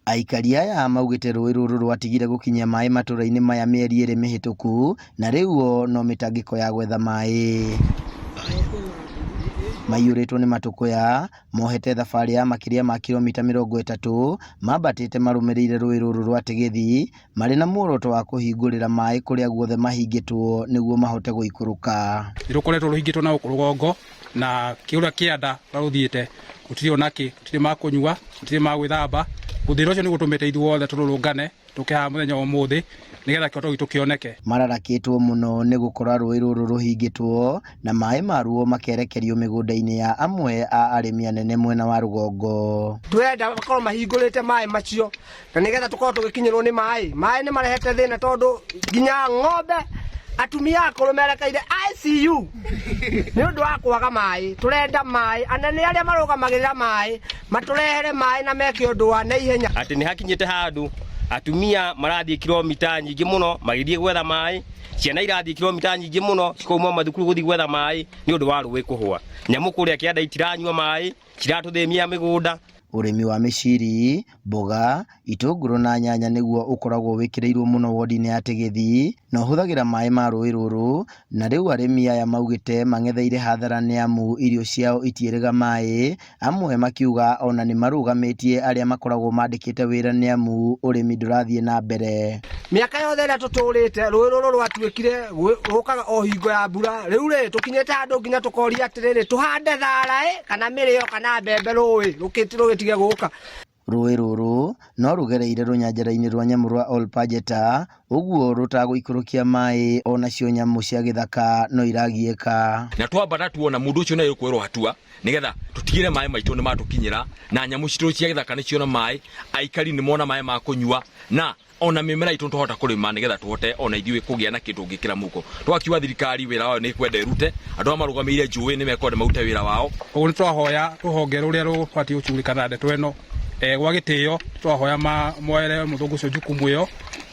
Aikari aya maugite rũĩ rũrũ rwatigire gũkinyia maĩ matũra-inĩ maya mĩeri ĩrĩ mĩhĩtũku na rĩu no mĩtangĩko ya gwetha maĩ. Maiyũrĩtwo nĩ matũkũya mohete thabarĩ ya makĩria ma kilomita 30 mambatĩte marũmĩrĩire rũĩ rũrũ rwa Tegithi marĩ na muoroto wa kũhingũrĩra maĩ kũrĩa guothe mahingĩtwo nĩguo mahote gũikũrũka. Rũkoretwo rũhingĩtwo na rũgongo na kĩũrĩa kĩanda rũthiĩte gũtirĩ onakĩ, gũtirĩ ma kũnyua, gũtirĩ ma gwĩthamba. Ũthĩro ũcio nĩguo tũmĩte ithuothe tũrũrũngane tũkĩhaha mũthenya wa ũmũthĩ nĩgetha kĩhoto gitũ kĩoneke. Mararakĩtwo mũno nĩ gũkora rũĩ rũrũ rũhingĩtwo na maĩ maruo makerekerio mĩgũnda-inĩ ya amwe a arĩmi anene mwena wa rũgongo. Twenda makorwo mahingũrĩte maĩ macio na nĩgetha tũkorwo tũgĩkinyĩrwo nĩ maĩ. Maĩ nĩ marehete thĩna tondũ nginya ng'ombe atumia akũrũ merekeire ICU nĩ ũndũ wa kwaga maĩ. Tũrenda maĩ, anene arĩa marũgamagĩrĩra maĩ matũrehere maĩ na meke ũndũ wa naihenya. Atĩ nĩ hakinyĩte handũ atumia marathiĩ kilomita nyingĩ mũno magĩthiĩ gwetha maĩ, ciana irathiĩ kilomita nyingĩ mũno cikauma mathukuru gũthiĩ gwetha maĩ nĩ ũndũ wa rũĩ kũhũa. Nyamũ kũrĩa kĩanda itiranyua maĩ, ciratũthĩmia mĩgũnda. Ũrĩmi wa mĩciri, mboga, itũngũrũ na nyanya nĩguo ũkoragwo wĩkĩrĩirwo mũno wodi-inĩ ya Tegithi na ũhũthagĩra maĩ ma rũĩ rũrũ, na rĩu arĩmi aya maugĩte mang'etheire hathara nĩ amu irio ciao itiĩrĩga maĩ, amwe makiuga ona nĩ marũgamĩtie arĩa makoragwo mandĩkĩte wĩra nĩ amu ũrĩmi ndũrathiĩ na mbere. Mĩaka yothe ĩrĩa tũtũrĩte rũĩ rũrũ rwatuĩkire rũkaga o hingo ya mbura. Rĩu rĩ tũkinyĩte handũ nginya tũkoria atĩrĩrĩ tũhande thara kana mĩrĩo kana mbembe rũĩ rũgĩtige gũka. Rũĩ rũrũ no rũgereire rũnyanjara-inĩ rwa nyamũ rwa Olpajeta, ũguo rũtagũikũrũkia maĩ onacio nyamũ cia gĩthaka no iragiĩka. Na twambata tuona mũndũ ũcio nĩ kwĩrwo hatua nĩgetha tũtigĩre maĩ maitũ nĩ matũkinyĩra na nyamũ citũ cia gĩthaka nĩ ciona maĩ, aikari nĩ mona maĩ ma kũnyua na ona mĩmera itũ tũhota kũrĩma nĩgetha tũhote ona ithuĩ kũgĩa na kĩndũ ngĩkĩra mũko. Twakiuga thirikari wĩra wao nĩ kwenda ĩrute, andũ arĩa marũgamĩrĩire njũĩ nĩ mekwenda marute wĩra wao. Ũguo nĩ twahoya rũhonge rũrĩa rũbatiĩ gũcurĩkana ndeto ĩno gwa gĩtĩo, twahoya moere mũthũngũ ũcio jukumu ĩyo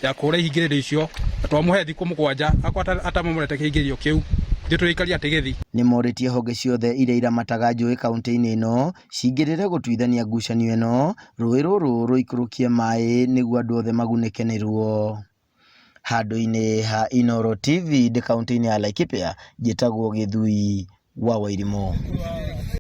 ya kũhũra ihingĩrĩro icio na twamũhe thikũ 7 akorwo atamamũrete kĩhingĩrio kĩu tũrĩikaria Tegithi. Nĩ morĩtie honge ciothe iria iramataga njũĩ kaunti-inĩ ĩno cingĩrĩre gũtuithania ngucanio ĩno, rũĩ rũrũ rũikũrũkie maĩ nĩguo andũ othe magunĩke nĩruo. Handũ-inĩ ha Inooro TV kaunti-inĩ ya Laikipia, njĩtagwo Gĩthui wa Wairimũ.